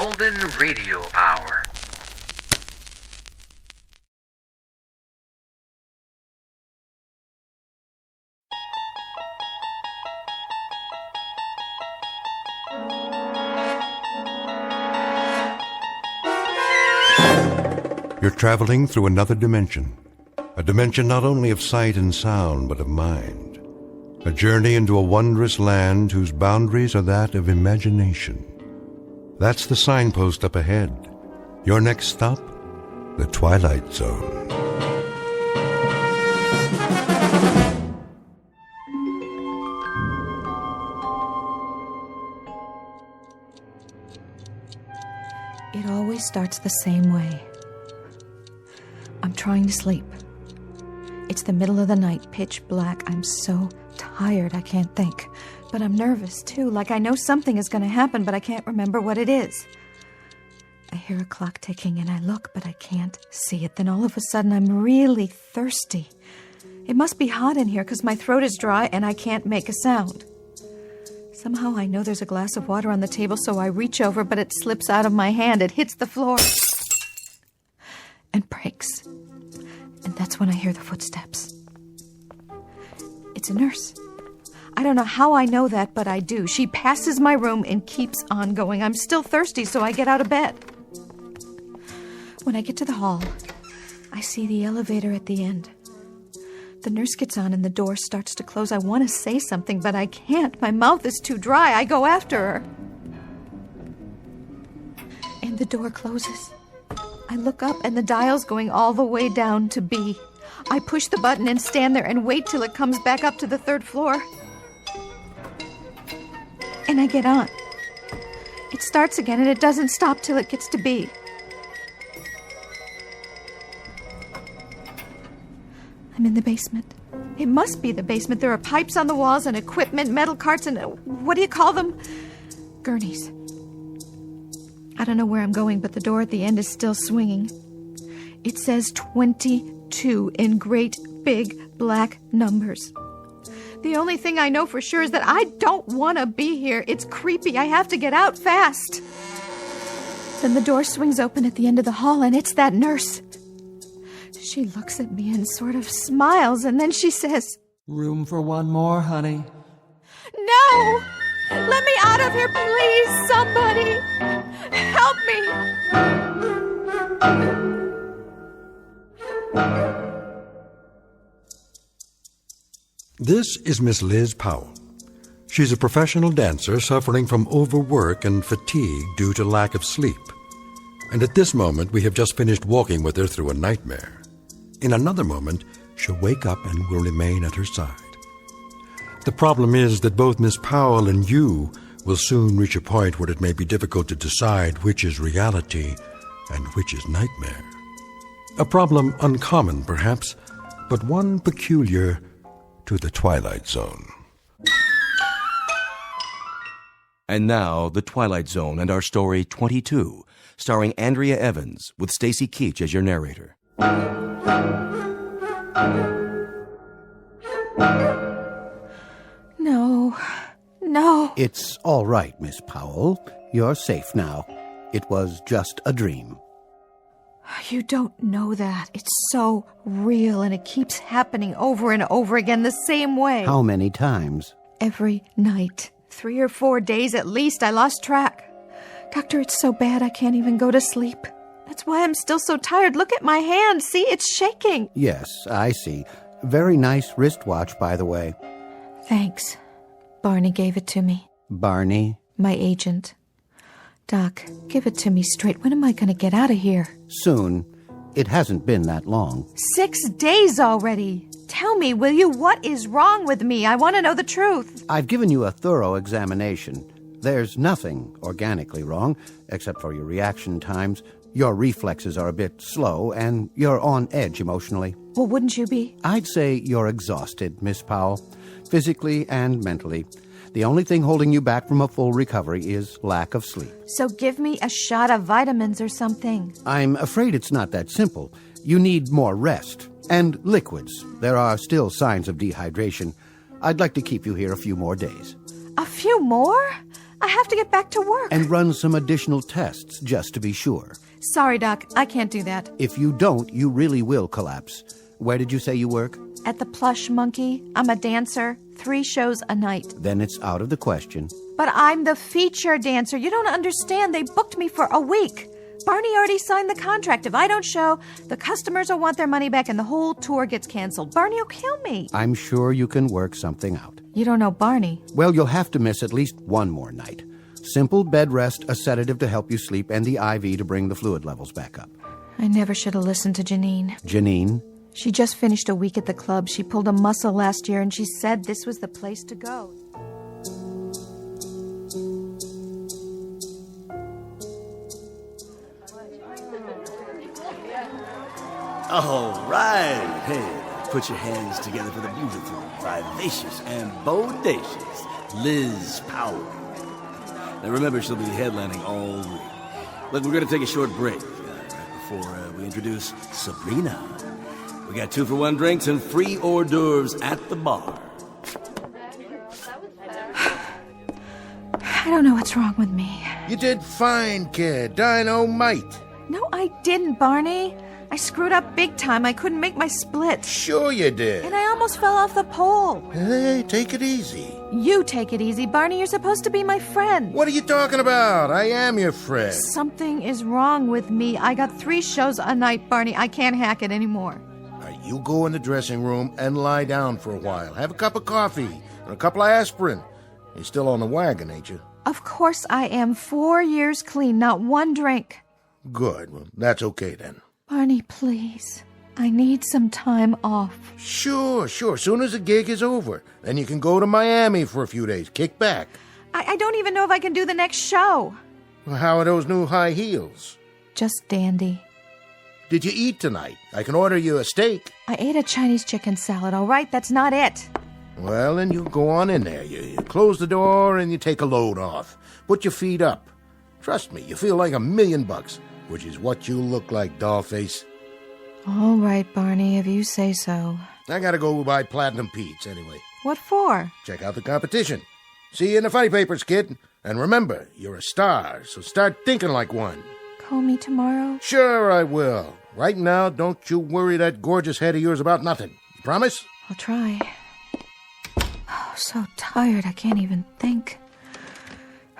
Golden Radio Hour. You're traveling through another dimension. A dimension not only of sight and sound, but of mind. A journey into a wondrous land whose boundaries are that of imagination. That's the signpost up ahead. Your next stop, the Twilight Zone. It always starts the same way. I'm trying to sleep. It's the middle of the night, pitch black. I'm so tired I can't think. But I'm nervous, too, like I know something is going to happen, but I can't remember what it is. I hear a clock ticking, and I look, but I can't see it. Then all of a sudden, I'm really thirsty. It must be hot in here, because my throat is dry, and I can't make a sound. Somehow I know there's a glass of water on the table, so I reach over, but it slips out of my hand. It hits the floor and breaks. And that's when I hear the footsteps. It's a nurse. I don't know how I know that, but I do. She passes my room and keeps on going. I'm still thirsty, so I get out of bed. When I get to the hall, I see the elevator at the end. The nurse gets on and the door starts to close. I want to say something, but I can't. My mouth is too dry. I go after her. And the door closes. I look up and the dial's going all the way down to B. I push the button and stand there and wait till it comes back up to the 3rd floor. And I get on. It starts again and it doesn't stop till it gets to B. I'm in the basement. It must be the basement. There are pipes on the walls and equipment, metal carts, and what do you call them? Gurneys. I don't know where I'm going, but the door at the end is still swinging. It says 22 in great big black numbers. The only thing I know for sure is that I don't want to be here. It's creepy. I have to get out fast. Then the door swings open at the end of the hall, and it's that nurse. She looks at me and sort of smiles, and then she says, "Room for one more, honey?" "No! Let me out of here, please, somebody! Help me!" This is Miss Liz Powell. She's a professional dancer suffering from overwork and fatigue due to lack of sleep. And at this moment, we have just finished walking with her through a nightmare. In another moment, she'll wake up and will remain at her side. The problem is that both Miss Powell and you will soon reach a point where it may be difficult to decide which is reality and which is nightmare. A problem uncommon, perhaps, but one peculiar to the Twilight Zone. And now, The Twilight Zone and our story 22, starring Andrea Evans, with Stacy Keach as your narrator. No. It's all right, Miss Powell. You're safe now. It was just a dream. You don't know that. It's so real, and it keeps happening over and over again the same way. How many times? Every night. 3 or 4 days at least. I lost track. Doctor, it's so bad I can't even go to sleep. That's why I'm still so tired. Look at my hand. See, it's shaking. Yes, I see. Very nice wristwatch, by the way. Thanks. Barney gave it to me. Barney? My agent. Doc, give it to me straight. When am I going to get out of here? Soon. It hasn't been that long. 6 days already. Tell me, will you, what is wrong with me? I want to know the truth. I've given you a thorough examination. There's nothing organically wrong, except for your reaction times. Your reflexes are a bit slow, and you're on edge emotionally. Well, wouldn't you be? I'd say you're exhausted, Miss Powell, physically and mentally. The only thing holding you back from a full recovery is lack of sleep. So give me a shot of vitamins or something. I'm afraid it's not that simple. You need more rest. And liquids. There are still signs of dehydration. I'd like to keep you here a few more days. A few more? I have to get back to work. And run some additional tests just to be sure. Sorry, Doc. I can't do that. If you don't, you really will collapse. Where did you say you work? At the Plush Monkey. I'm a dancer. 3 shows a night. Then it's out of the question. But I'm the feature dancer. You don't understand. They booked me for a week. Barney already signed the contract. If I don't show, the customers will want their money back and the whole tour gets canceled. Barney will kill me. I'm sure you can work something out. You don't know Barney. Well, you'll have to miss at least one more night. Simple bed rest, a sedative to help you sleep, and the IV to bring the fluid levels back up. I never should have listened to Janine. Janine? She just finished a week at the club. She pulled a muscle last year, and she said this was the place to go. All right. Hey, put your hands together for the beautiful, vivacious, and bodacious Liz Powell. Now remember, she'll be headlining all week. Look, we're going to take a short break right before we introduce Sabrina. We got 2-for-1 drinks and free hors d'oeuvres at the bar. I don't know what's wrong with me. You did fine, kid. Dynamite. No, I didn't, Barney. I screwed up big time. I couldn't make my split. Sure you did. And I almost fell off the pole. Hey, take it easy. You take it easy, Barney. You're supposed to be my friend. What are you talking about? I am your friend. Something is wrong with me. I got 3 shows a night, Barney. I can't hack it anymore. Now, you go in the dressing room and lie down for a while. Have a cup of coffee and a couple of aspirin. You're still on the wagon, ain't you? Of course I am. 4 years clean, not one drink. Good. Well, that's okay then. Barney, please. I need some time off. Sure. Soon as the gig is over. Then you can go to Miami for a few days. Kick back. I don't even know if I can do the next show. Well, how are those new high heels? Just dandy. Did you eat tonight? I can order you a steak. I ate a Chinese chicken salad, all right? That's not it. Well, then you go on in there. You close the door and you take a load off. Put your feet up. Trust me, you feel like $1,000,000, which is what you look like, dollface. All right, Barney, if you say so. I gotta go buy Platinum Pete's anyway. What for? Check out the competition. See you in the funny papers, kid. And remember, you're a star, so start thinking like one. Call me tomorrow? Sure I will. Right now, don't you worry that gorgeous head of yours about nothing. You promise? I'll try. Oh, so tired I can't even think.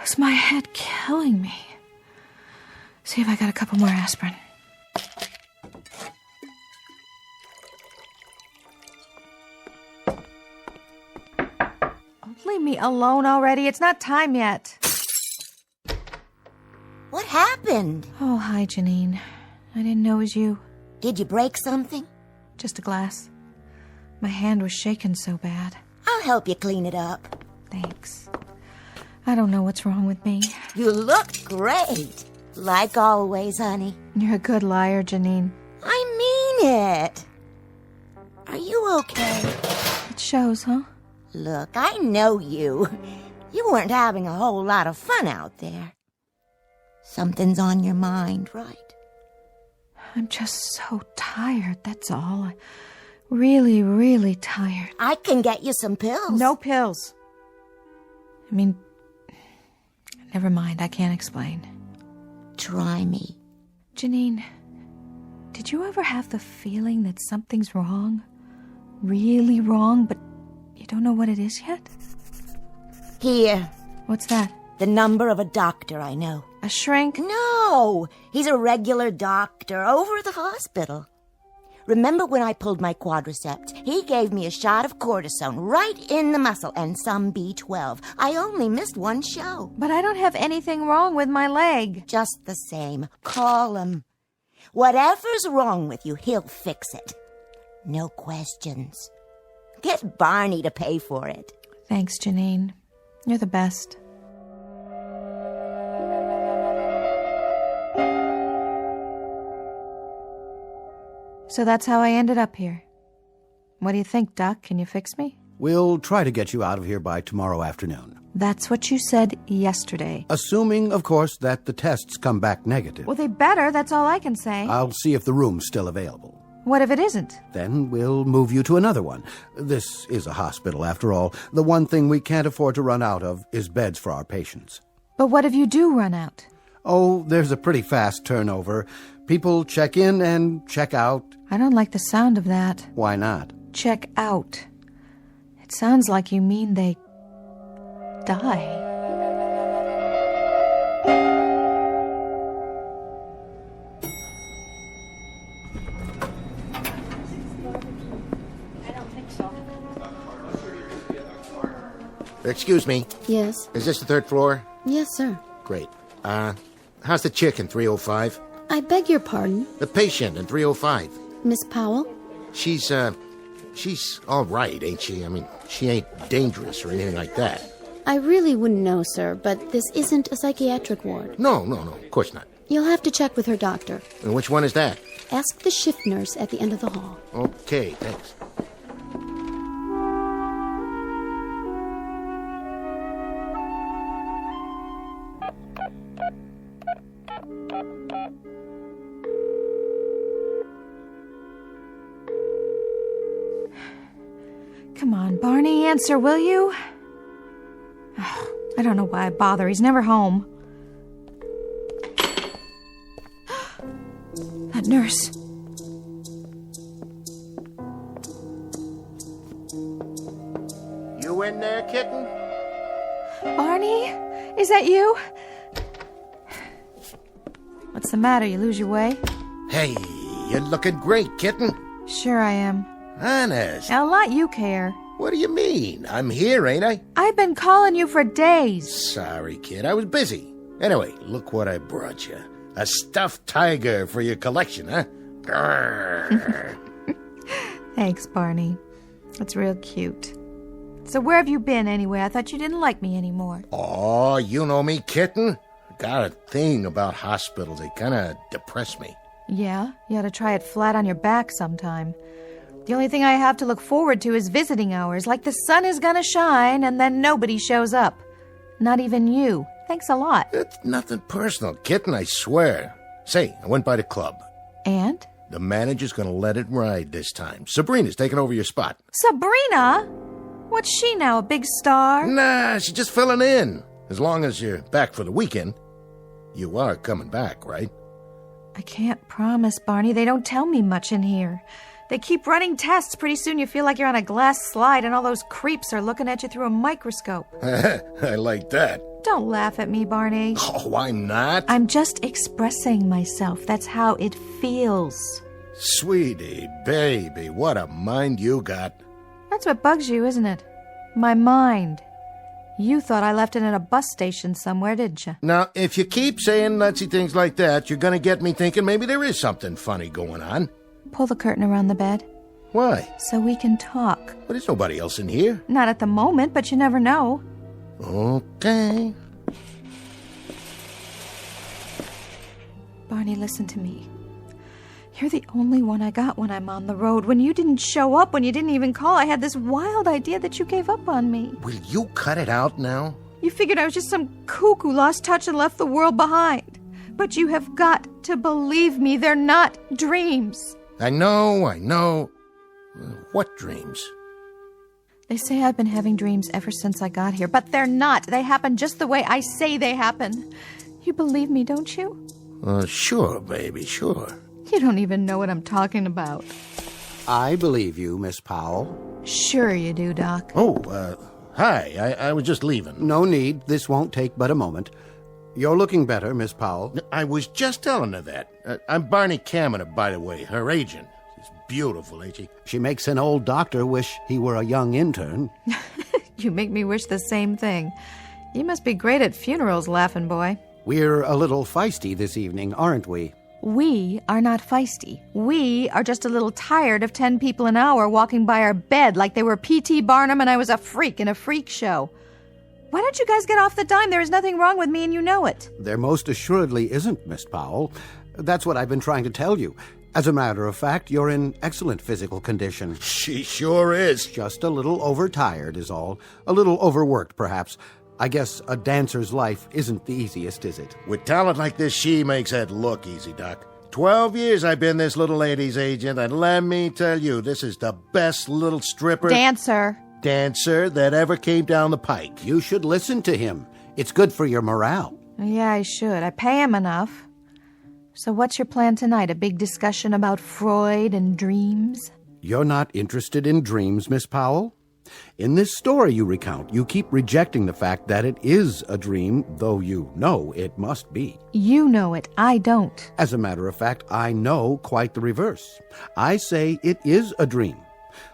Is my head killing me? See if I got a couple more aspirin. Oh, leave me alone already. It's not time yet. What happened? Oh, hi, Janine. I didn't know it was you. Did you break something? Just a glass. My hand was shaking so bad. I'll help you clean it up. Thanks. I don't know what's wrong with me. You look great. Like always, honey. You're a good liar, Janine. I mean it. Are you okay? It shows, huh? Look, I know you. You weren't having a whole lot of fun out there. Something's on your mind, right? I'm just so tired, that's all. Really, really tired. I can get you some pills. No pills. I mean, never mind, I can't explain. Try me. Janine, did you ever have the feeling that something's wrong? Really wrong, but you don't know what it is yet? Here. What's that? The number of a doctor I know. A shrink? No, he's a regular doctor over at the hospital. Remember when I pulled my quadriceps? He gave me a shot of cortisone right in the muscle and some B12. I only missed 1 show. But I don't have anything wrong with my leg. Just the same. Call him. Whatever's wrong with you, he'll fix it. No questions. Get Barney to pay for it. Thanks, Janine. You're the best. So that's how I ended up here. What do you think, Doc? Can you fix me? We'll try to get you out of here by tomorrow afternoon. That's what you said yesterday. Assuming, of course, that the tests come back negative. Well, they better. That's all I can say. I'll see if the room's still available. What if it isn't? Then we'll move you to another one. This is a hospital, after all. The one thing we can't afford to run out of is beds for our patients. But what if you do run out? Oh, there's a pretty fast turnover. People check in and check out. I don't like the sound of that. Why not? Check out. It sounds like you mean they die. Excuse me. Yes. Is this the third floor? Yes, sir. Great. How's the chick in 305? I beg your pardon, The patient in 305. Miss Powell? She's all right, ain't she? I mean, she ain't dangerous or anything like that. I really wouldn't know, sir, but this isn't a psychiatric ward. No, of course not. You'll have to check with her doctor. And which one is that? Ask the shift nurse at the end of the hall. Okay, thanks. Come on, Barney, answer, will you? Oh, I don't know why I bother. He's never home. That nurse. You in there, kitten? Barney, is that you? What's the matter? You lose your way? Hey, you're looking great, kitten. Sure I am. Honest. I'll let you care. What do you mean? I'm here, ain't I? I've been calling you for days. Sorry, kid. I was busy. Anyway, look what I brought you. A stuffed tiger for your collection, huh? Grrr. Thanks, Barney. That's real cute. So where have you been, anyway? I thought you didn't like me anymore. Oh, you know me, kitten. Got a thing about hospitals. They kind of depress me. Yeah? You ought to try it flat on your back sometime. The only thing I have to look forward to is visiting hours, like the sun is gonna shine and then nobody shows up. Not even you. Thanks a lot. It's nothing personal, kitten, I swear. Say, I went by the club. And? The manager's gonna let it ride this time. Sabrina's taking over your spot. Sabrina? What's she now, a big star? Nah, she's just filling in. As long as you're back for the weekend. You are coming back, right? I can't promise, Barney. They don't tell me much in here. They keep running tests. Pretty soon you feel like you're on a glass slide and all those creeps are looking at you through a microscope. I like that. Don't laugh at me, Barney. Oh, I'm not. I'm just expressing myself. That's how it feels. Sweetie, baby, what a mind you got. That's what bugs you, isn't it? My mind. You thought I left it at a bus station somewhere, didn't you? Now, if you keep saying nutsy things like that, you're gonna get me thinking maybe there is something funny going on. Pull the curtain around the bed. Why? So we can talk. Well, there's nobody else in here. Not at the moment, but you never know. Okay. Barney, listen to me. You're the only one I got when I'm on the road. When you didn't show up, when you didn't even call, I had this wild idea that you gave up on me. Will you cut it out now? You figured I was just some kook who lost touch and left the world behind. But you have got to believe me, they're not dreams. I know. What dreams? They say I've been having dreams ever since I got here, but they're not. They happen just the way I say they happen. You believe me, don't you? Sure, baby, sure. You don't even know what I'm talking about. I believe you, Miss Powell. Sure you do, Doc. Oh, hi. I was just leaving. No need. This won't take but a moment. You're looking better, Miss Powell. I was just telling her that. I'm Barney Kaminer, by the way, her agent. She's beautiful, ain't she? She makes an old doctor wish he were a young intern. You make me wish the same thing. You must be great at funerals, laughing boy. We're a little feisty this evening, aren't we? We are not feisty. We are just a little tired of 10 people an hour walking by our bed like they were P.T. Barnum and I was a freak in a freak show. Why don't you guys get off the dime? There is nothing wrong with me and you know it. There most assuredly isn't, Miss Powell. That's what I've been trying to tell you. As a matter of fact, you're in excellent physical condition. She sure is. Just a little overtired is all. A little overworked, perhaps. I guess a dancer's life isn't the easiest, is it? With talent like this, she makes it look easy, Doc. 12 years I've been this little lady's agent, and let me tell you, this is the best little stripper... Dancer Dancer that ever came down the pike. You should listen to him. It's good for your morale. Yeah, I should. I pay him enough. So what's your plan tonight? A big discussion about Freud and dreams? You're not interested in dreams, Miss Powell? In this story you recount, you keep rejecting the fact that it is a dream, though you know it must be. You know it. I don't. As a matter of fact, I know quite the reverse. I say it is a dream.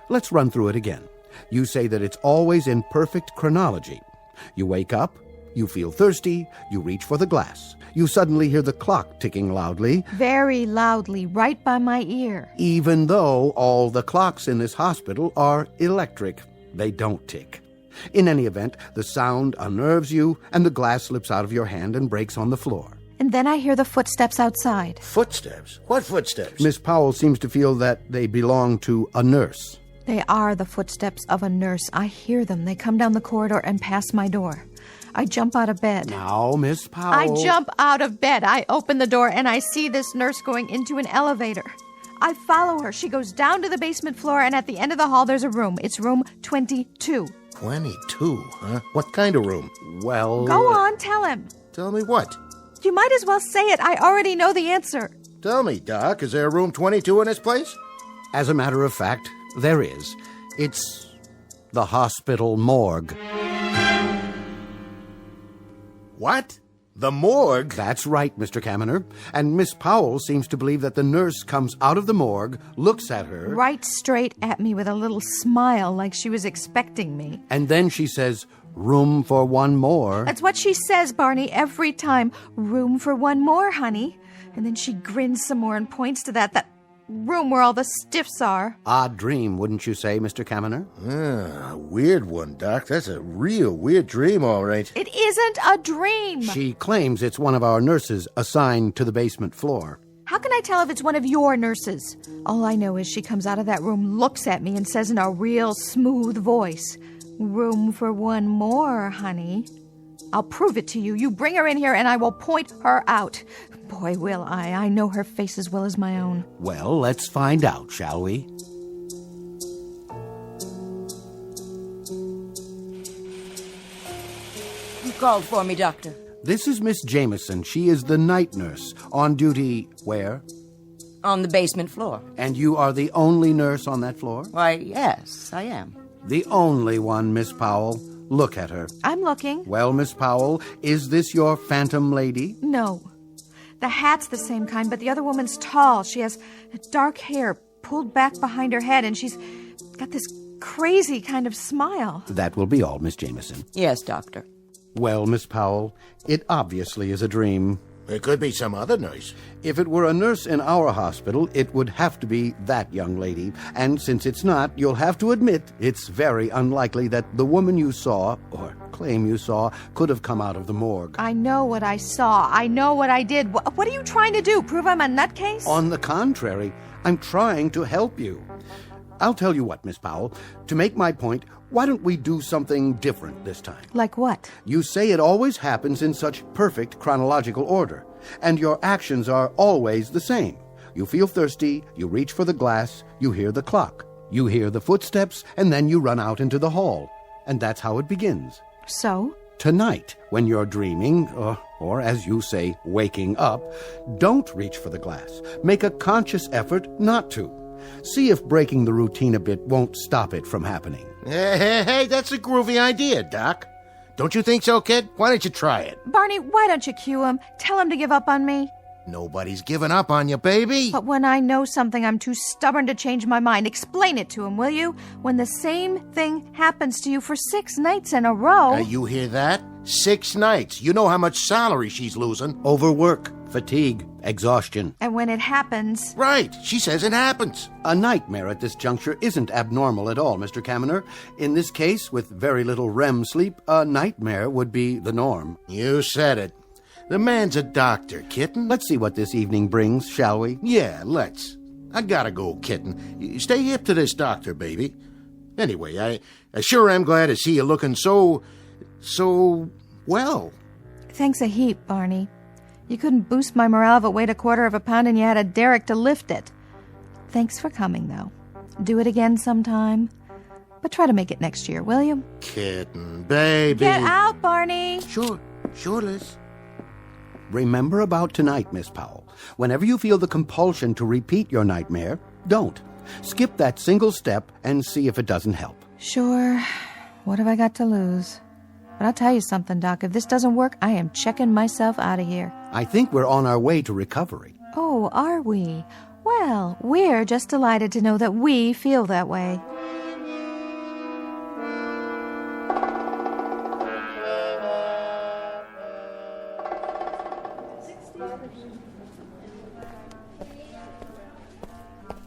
Let's run through it again. You say that it's always in perfect chronology. You wake up, you feel thirsty, you reach for the glass. You suddenly hear the clock ticking loudly. Very loudly, right by my ear. Even though all the clocks in this hospital are electric. They don't tick. In any event, the sound unnerves you, and the glass slips out of your hand and breaks on the floor. And then I hear the footsteps outside. Footsteps? What footsteps? Miss Powell seems to feel that they belong to a nurse. They are the footsteps of a nurse. I hear them. They come down the corridor and pass my door. I jump out of bed. Now, Miss Powell... I jump out of bed. I open the door, and I see this nurse going into an elevator. I follow her. She goes down to the basement floor, and at the end of the hall, there's a room. It's room 22. 22, huh? What kind of room? Well... Go on, tell him. Tell me what? You might as well say it. I already know the answer. Tell me, Doc, is there a room 22 in this place? As a matter of fact, there is. It's the hospital morgue. What? The morgue? That's right, Mr. Kaminer. And Miss Powell seems to believe that the nurse comes out of the morgue, looks at her... Right straight at me with a little smile like she was expecting me. And then she says, room for one more. That's what she says, Barney, every time. Room for one more, honey. And then she grins some more and points to that room where all the stiffs are. Odd dream, wouldn't you say, Mr. Kaminer? Weird one, Doc. That's a real weird dream, all right. It isn't a dream. She claims it's one of our nurses assigned to the basement floor. How can I tell if it's one of your nurses? All I know is she comes out of that room, looks at me, and says in a real smooth voice, room for one more, honey. I'll prove it to you. You bring her in here and I will point her out. Boy, will I. I know her face as well as my own. Well, let's find out, shall we? You called for me, Doctor. This is Miss Jameson. She is the night nurse. On duty where? On the basement floor. And you are the only nurse on that floor? Why, yes, I am. The only one, Miss Powell. Look at her. I'm looking. Well, Miss Powell, is this your phantom lady? No. The hat's the same kind, but the other woman's tall. She has dark hair pulled back behind her head, and she's got this crazy kind of smile. That will be all, Miss Jameson. Yes, Doctor. Well, Miss Powell, it obviously is a dream. It could be some other nurse. If it were a nurse in our hospital, it would have to be that young lady. And since it's not, you'll have to admit it's very unlikely that the woman you saw, or claim you saw, could have come out of the morgue. I know what I saw. I know what I did. What are you trying to do? Prove I'm a nutcase? On the contrary, I'm trying to help you. I'll tell you what, Miss Powell. To make my point, why don't we do something different this time? Like what? You say it always happens in such perfect chronological order, and your actions are always the same. You feel thirsty, you reach for the glass, you hear the clock, you hear the footsteps, and then you run out into the hall. And that's how it begins. So? Tonight, when you're dreaming, or as you say, waking up, don't reach for the glass. Make a conscious effort not to. See if breaking the routine a bit won't stop it from happening. Hey, that's a groovy idea, Doc. Don't you think so, kid? Why don't you try it? Barney, why don't you cue him? Tell him to give up on me. Nobody's giving up on you, baby. But when I know something, I'm too stubborn to change my mind. Explain it to him, will you? When the same thing happens to you for 6 nights in a row... You hear that? 6 nights. You know how much salary she's losing. Overwork, fatigue, exhaustion. And when it happens... Right. She says it happens. A nightmare at this juncture isn't abnormal at all, Mr. Kaminer. In this case, with very little REM sleep, a nightmare would be the norm. You said it. The man's a doctor, kitten. Let's see what this evening brings, shall we? Yeah, let's. I gotta go, kitten. Stay hip to this doctor, baby. Anyway, I sure am glad to see you looking so well. Thanks a heap, Barney. You couldn't boost my morale if it weighed 1/4 pound and you had a derrick to lift it. Thanks for coming, though. Do it again sometime. But try to make it next year, will you? Kitten, baby. Get out, Barney. Sure. Sure, Liz. Remember about tonight, Miss Powell. Whenever you feel the compulsion to repeat your nightmare, don't. Skip that single step and see if it doesn't help. Sure. What have I got to lose? But I'll tell you something, Doc. If this doesn't work, I am checking myself out of here. I think we're on our way to recovery. Oh, are we? Well, we're just delighted to know that we feel that way.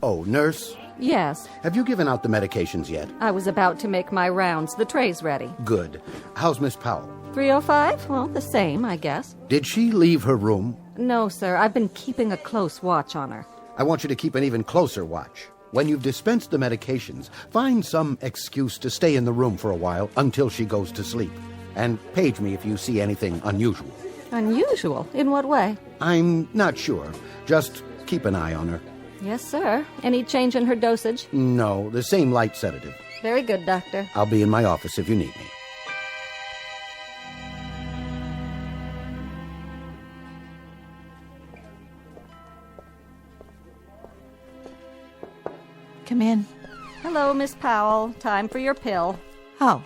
Oh, nurse, Yes, have you given out the medications yet? I was about to make my rounds. The tray's ready. Good. How's Miss Powell? 305? Well, the same, I guess. Did she leave her room? No, sir. I've been keeping a close watch on her. I want you to keep an even closer watch. When you've dispensed the medications, find some excuse to stay in the room for a while until she goes to sleep. And page me if you see anything unusual. Unusual? In what way? I'm not sure. Just keep an eye on her. Yes, sir. Any change in her dosage? No, the same light sedative. Very good, Doctor. I'll be in my office if you need me. Come in. Hello, Miss Powell. Time for your pill. Oh,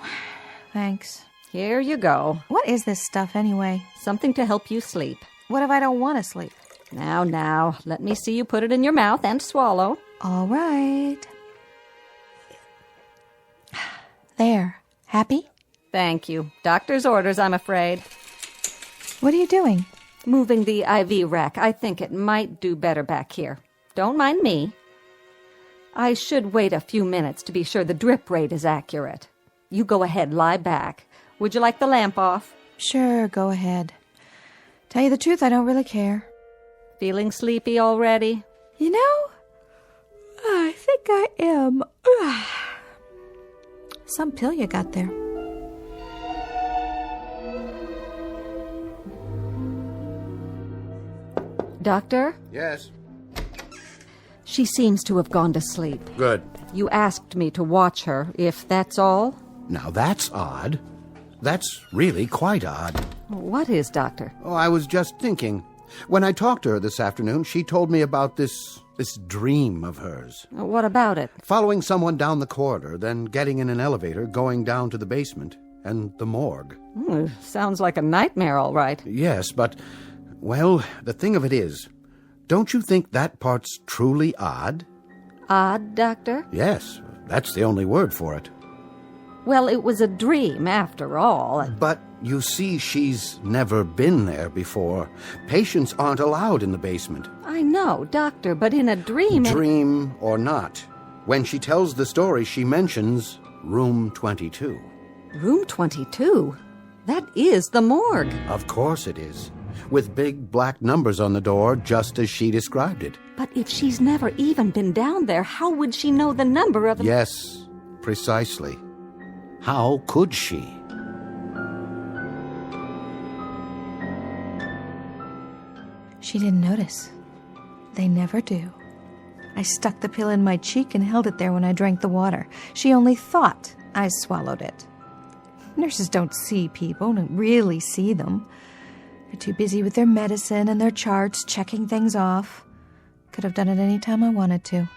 thanks. Here you go. What is this stuff anyway? Something to help you sleep. What if I don't want to sleep? Now, let me see you put it in your mouth and swallow. All right. There. Happy? Thank you. Doctor's orders, I'm afraid. What are you doing? Moving the IV rack. I think it might do better back here. Don't mind me. I should wait a few minutes to be sure the drip rate is accurate. You go ahead, lie back. Would you like the lamp off? Sure, go ahead. Tell you the truth, I don't really care. Feeling sleepy already? You know, I think I am. Some pill you got there. Doctor? Yes. She seems to have gone to sleep. Good. You asked me to watch her, if that's all? Now that's odd. That's really quite odd. What is, Doctor? Oh, I was just thinking. When I talked to her this afternoon, she told me about this dream of hers. What about it? Following someone down the corridor, then getting in an elevator, going down to the basement, and the morgue. Sounds like a nightmare, all right. Yes, but, well, the thing of it is, don't you think that part's truly odd? Odd, Doctor? Yes, that's the only word for it. Well, it was a dream, after all. But, you see, she's never been there before. Patients aren't allowed in the basement. I know, Doctor, but in a dream... Dream or not, when she tells the story, she mentions room 22. Room 22? That is the morgue. Of course it is. With big black numbers on the door, just as she described it. But if she's never even been down there, how would she know the number of... Yes, precisely. How could she? She didn't notice. They never do. I stuck the pill in my cheek and held it there when I drank the water. She only thought I swallowed it. Nurses don't see people, don't really see them. They're too busy with their medicine and their charts, checking things off. Could have done it any time I wanted to.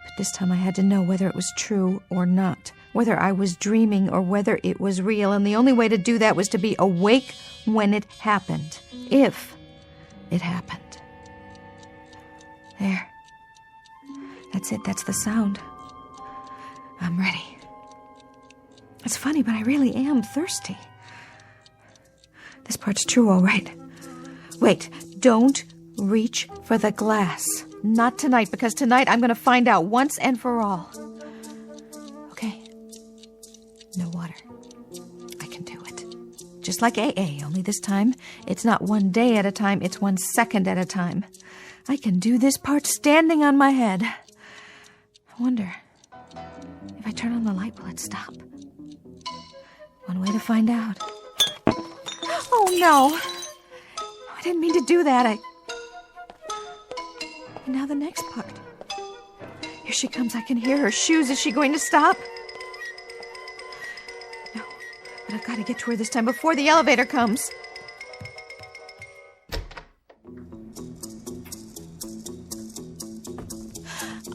But this time I had to know whether it was true or not, whether I was dreaming or whether it was real, and the only way to do that was to be awake when it happened. If it happened. There. That's it, that's the sound. I'm ready. It's funny, but I really am thirsty. This part's true, all right. Wait, don't reach for the glass. Not tonight, because tonight I'm going to find out once and for all. Okay. No water. I can do it. Just like AA, only this time it's not 1 day at a time, it's 1 second at a time. I can do this part standing on my head. I wonder, if I turn on the light, will it stop? One way to find out. Oh, no. I didn't mean to do that. And now the next part. Here she comes. I can hear her shoes. Is she going to stop? No. But I've got to get to her this time before the elevator comes.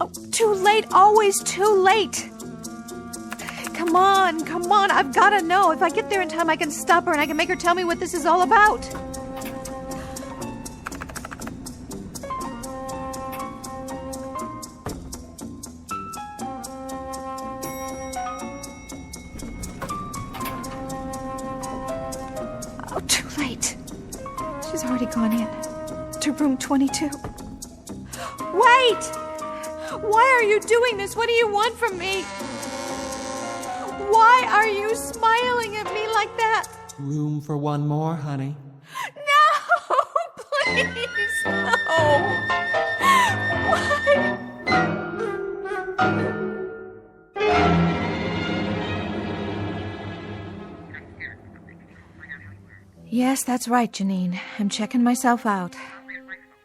Oh, too late, always too late. Come on, I've got to know. If I get there in time, I can stop her and I can make her tell me what this is all about. Oh, too late. She's already gone in to room 22. Wait! Why are you doing this? What do you want from me? Why are you smiling at me like that? Room for one more, honey. No! Please, no! Why? Yes, that's right, Janine. I'm checking myself out.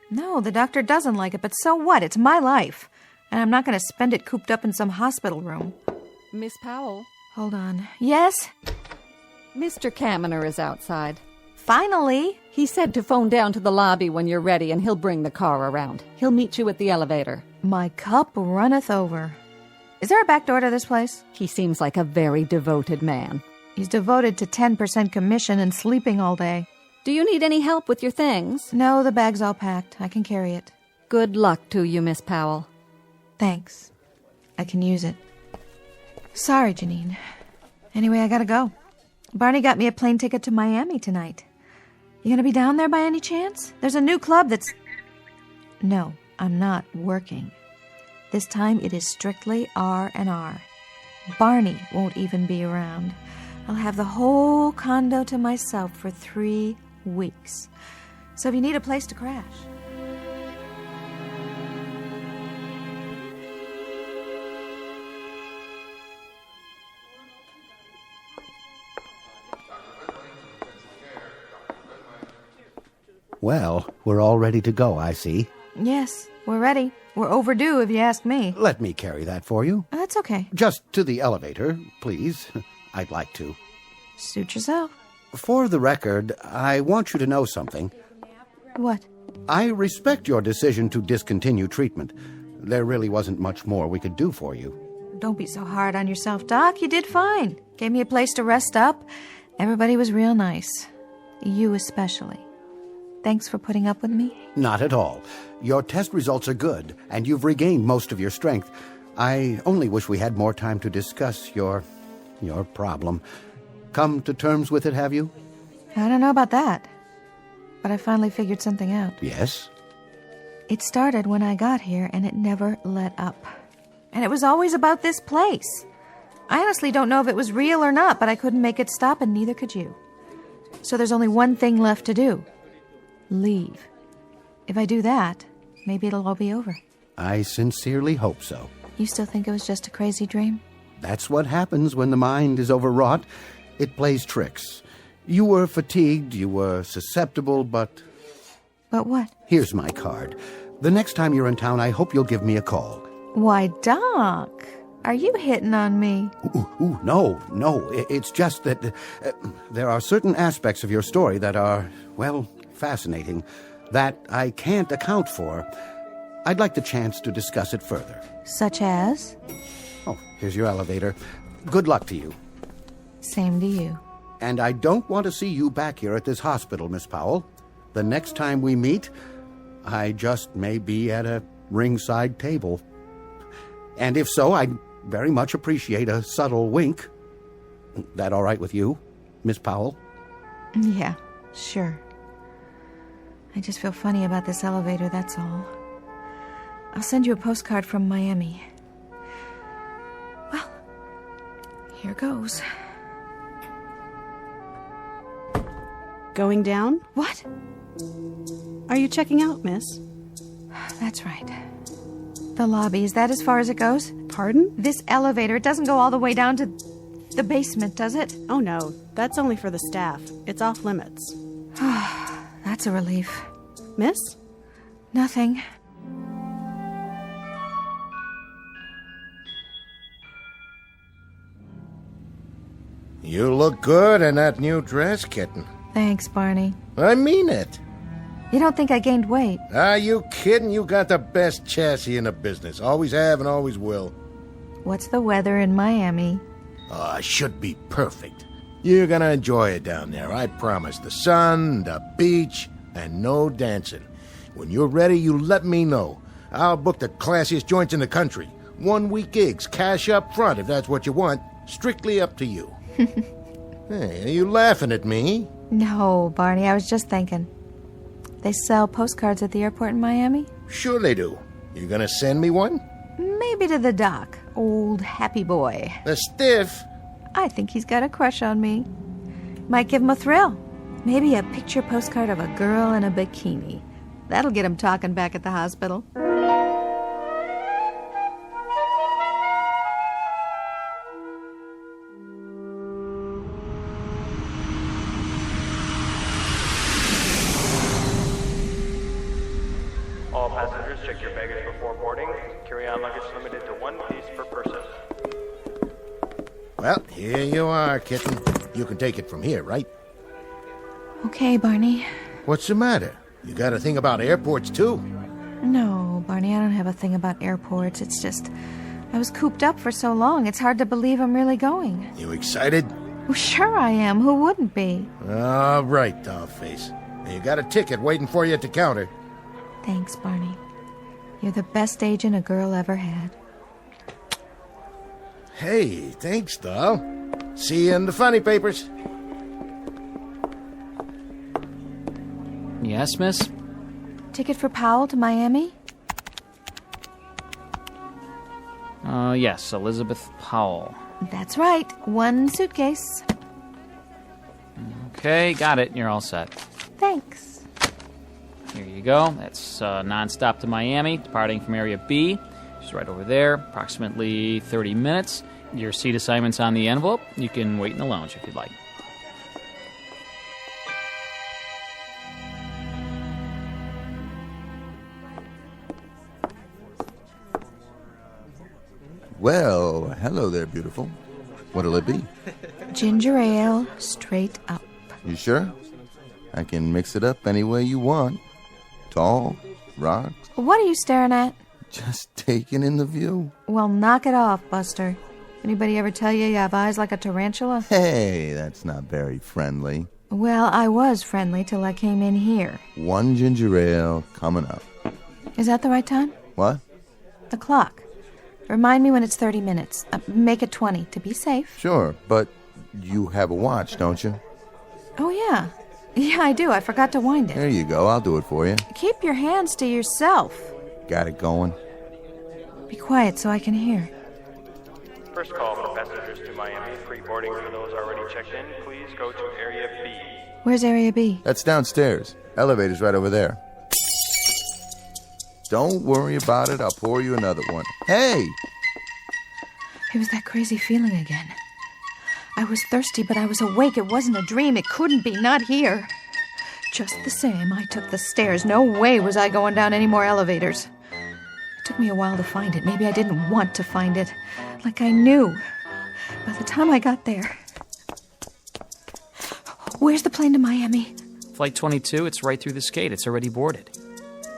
No, the doctor doesn't like it, but so what? It's my life. And I'm not going to spend it cooped up in some hospital room. Miss Powell? Hold on. Yes? Mr. Kaminer is outside. Finally? He said to phone down to the lobby when you're ready, and he'll bring the car around. He'll meet you at the elevator. My cup runneth over. Is there a back door to this place? He seems like a very devoted man. He's devoted to 10% commission and sleeping all day. Do you need any help with your things? No, the bag's all packed. I can carry it. Good luck to you, Miss Powell. Thanks. I can use it. Sorry, Janine. Anyway, I gotta go. Barney got me a plane ticket to Miami tonight. You gonna be down there by any chance? There's a new club that's... No, I'm not working. This time it is strictly R&R. Barney won't even be around. I'll have the whole condo to myself for 3 weeks. So if you need a place to crash... Well, we're all ready to go, I see. Yes, we're ready. We're overdue, if you ask me. Let me carry that for you. That's okay. Just to the elevator, please. I'd like to. Suit yourself. For the record, I want you to know something. What? I respect your decision to discontinue treatment. There really wasn't much more we could do for you. Don't be so hard on yourself, Doc. You did fine. Gave me a place to rest up. Everybody was real nice. You especially. Thanks for putting up with me. Not at all. Your test results are good, and you've regained most of your strength. I only wish we had more time to discuss your problem. Come to terms with it, have you? I don't know about that. But I finally figured something out. Yes? It started when I got here, and it never let up. And it was always about this place. I honestly don't know if it was real or not, but I couldn't make it stop, and neither could you. So there's only one thing left to do. Leave. If I do that, maybe it'll all be over. I sincerely hope so. You still think it was just a crazy dream? That's what happens when the mind is overwrought. It plays tricks. You were fatigued, you were susceptible, but... But what? Here's my card. The next time you're in town, I hope you'll give me a call. Why, Doc, are you hitting on me? No. It's just that there are certain aspects of your story that are, well, fascinating, that I can't account for. I'd like the chance to discuss it further. Such as? Oh, here's your elevator. Good luck to you. Same to you. And I don't want to see you back here at this hospital, Miss Powell. The next time we meet, I just may be at a ringside table. And if so, I'd very much appreciate a subtle wink. That all right with you, Miss Powell? Yeah, sure. I just feel funny about this elevator, that's all. I'll send you a postcard from Miami. Well, here goes. Going down? What? Are you checking out, miss? That's right. The lobby, is that as far as it goes? Pardon? This elevator, it doesn't go all the way down to the basement, does it? Oh, no. That's only for the staff. It's off limits. That's a relief. Miss? Nothing. You look good in that new dress, kitten. Thanks, Barney. I mean it. You don't think I gained weight? Are you kidding? You got the best chassis in the business. Always have and always will. What's the weather in Miami? Should be perfect. You're gonna enjoy it down there, I promise. The sun, the beach, and no dancing. When you're ready, you let me know. I'll book the classiest joints in the country. 1-week gigs, cash up front if that's what you want. Strictly up to you. Hey, are you laughing at me? No, Barney, I was just thinking. They sell postcards at the airport in Miami? Sure they do. You gonna send me one? Maybe to the doc. Old happy boy. The stiff? I think he's got a crush on me. Might give him a thrill. Maybe a picture postcard of a girl in a bikini. That'll get him talking back at the hospital. All passengers, check your baggage before boarding. Carry-on luggage limited to 1 piece per person. Well, here you are, kitten. You can take it from here, right? Okay, Barney. What's the matter? You got a thing about airports, too? No, Barney, I don't have a thing about airports. It's just, I was cooped up for so long, it's hard to believe I'm really going. You excited? Well, sure I am. Who wouldn't be? All right, dollface. You got a ticket waiting for you at the counter. Thanks, Barney. You're the best agent a girl ever had. Hey, thanks, doll. See you in the funny papers. Yes, miss? Ticket for Powell to Miami? Yes, Elizabeth Powell. That's right. 1 suitcase. Okay, got it. You're all set. Thanks. Here you go. That's non-stop to Miami, departing from Area B. Just right over there, approximately 30 minutes. Your seat assignment's on the envelope. You can wait in the lounge if you'd like. Well, hello there, beautiful. What'll it be? Ginger ale, straight up. You sure? I can mix it up any way you want. Tall, rocks. What are you staring at? Just taking in the view. Well, knock it off, Buster. Anybody ever tell you have eyes like a tarantula? Hey, that's not very friendly. Well, I was friendly till I came in here. 1 ginger ale coming up. Is that the right time? What? The clock. Remind me when it's 30 minutes. Make it 20 to be safe. Sure, but you have a watch, don't you? Oh, yeah. Yeah, I do. I forgot to wind it. There you go. I'll do it for you. Keep your hands to yourself. Got it going. Be quiet so I can hear. First call for passengers to Miami. Pre-boarding for those already checked in. Please go to Area B. Where's Area B? That's downstairs. Elevator's right over there. Don't worry about it. I'll pour you another one. Hey! It was that crazy feeling again. I was thirsty, but I was awake. It wasn't a dream. It couldn't be. Not here. Just the same, I took the stairs. No way was I going down any more elevators. It took me a while to find it. Maybe I didn't want to find it. Like I knew. By the time I got there... Where's the plane to Miami? Flight 22, it's right through this gate. It's already boarded.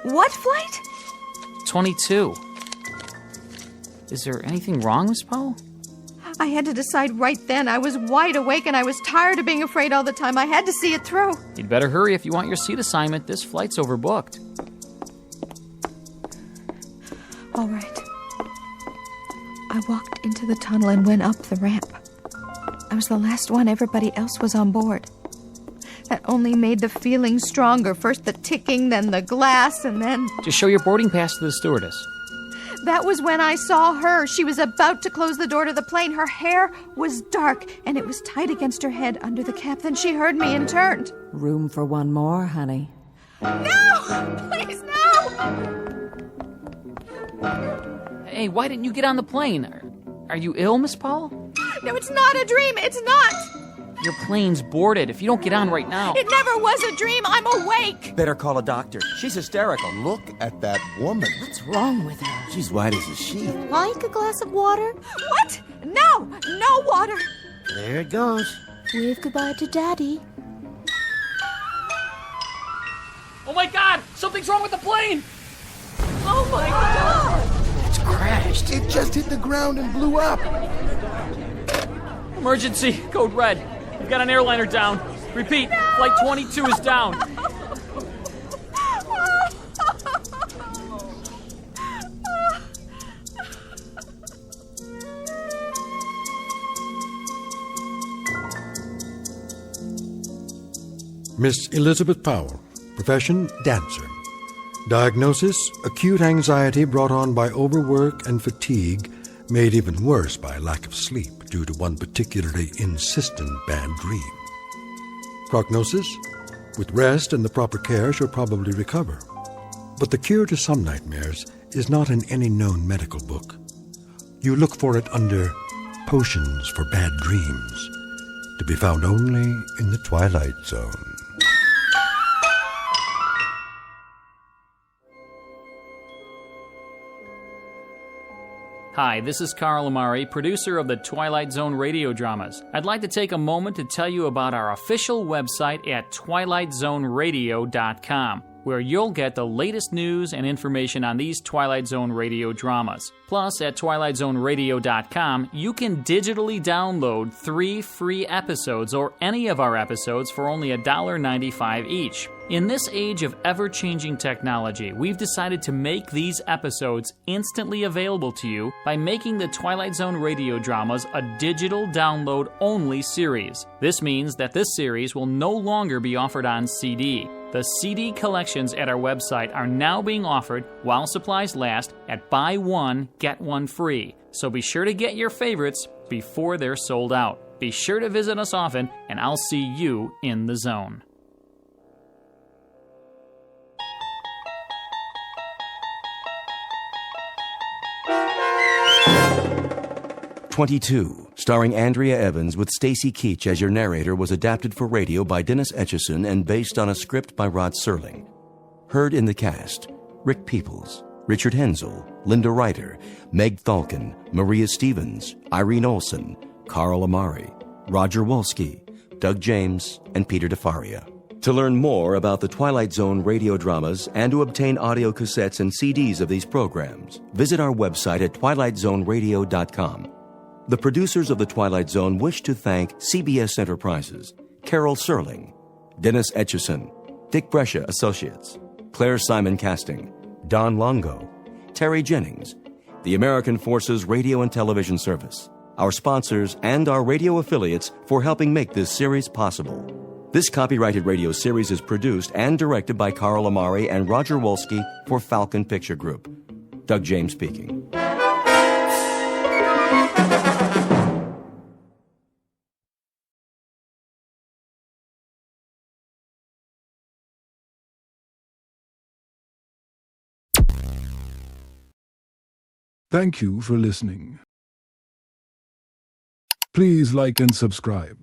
What flight? 22. Is there anything wrong, Miss Powell? I had to decide right then. I was wide awake and I was tired of being afraid all the time. I had to see it through. You'd better hurry if you want your seat assignment. This flight's overbooked. All right. I walked into the tunnel and went up the ramp. I was the last one. Everybody else was on board. That only made the feeling stronger. First the ticking, then the glass, and then... Just show your boarding pass to the stewardess. That was when I saw her. She was about to close the door to the plane. Her hair was dark, and it was tight against her head under the cap. Then she heard me and turned. Room for one more, honey. No! Please, no! Hey, why didn't you get on the plane? Are you ill, Miss Powell? No, it's not a dream. It's not. Your plane's boarded. If you don't get on right now... It never was a dream. I'm awake. Better call a doctor. She's hysterical. Look at that woman. What's wrong with her? She's white as a sheet. Like a glass of water? What? No! No water! There it goes. Wave goodbye to Daddy. Oh my God! Something's wrong with the plane! Oh my God! It's crashed. It just hit the ground and blew up. Emergency, code red. We've got an airliner down. Repeat, Flight 22 is down. Miss Elizabeth Powell, profession, dancer. Diagnosis, acute anxiety brought on by overwork and fatigue, made even worse by lack of sleep due to one particularly insistent bad dream. Prognosis, with rest and the proper care, she'll probably recover. But the cure to some nightmares is not in any known medical book. You look for it under Potions for Bad Dreams, to be found only in the Twilight Zone. Hi, this is Carl Amari, producer of the Twilight Zone radio dramas. I'd like to take a moment to tell you about our official website at twilightzoneradio.com, where you'll get the latest news and information on these Twilight Zone radio dramas. Plus, at twilightzoneradio.com, you can digitally download 3 free episodes or any of our episodes for only $1.95 each. In this age of ever-changing technology, we've decided to make these episodes instantly available to you by making the Twilight Zone radio dramas a digital download-only series. This means that this series will no longer be offered on CD. The CD collections at our website are now being offered while supplies last at buy one, get one free. So be sure to get your favorites before they're sold out. Be sure to visit us often, and I'll see you in the zone. '22, starring Andrea Evans with Stacy Keach as your narrator, was adapted for radio by Dennis Etchison and based on a script by Rod Serling. Heard in the cast: Rick Peoples, Richard Hensel, Linda Ryder, Meg Thalken, Maria Stevens, Irene Olsen, Carl Amari, Roger Wolski, Doug James, and Peter DeFaria. To learn more about the Twilight Zone radio dramas and to obtain audio cassettes and CDs of these programs, visit our website at twilightzoneradio.com. The producers of The Twilight Zone wish to thank CBS Enterprises, Carol Serling, Dennis Etchison, Dick Brescia Associates, Claire Simon Casting, Don Longo, Terry Jennings, the American Forces Radio and Television Service, our sponsors, and our radio affiliates for helping make this series possible. This copyrighted radio series is produced and directed by Carl Amari and Roger Wolski for Falcon Picture Group. Doug James speaking. Thank you for listening. Please like and subscribe.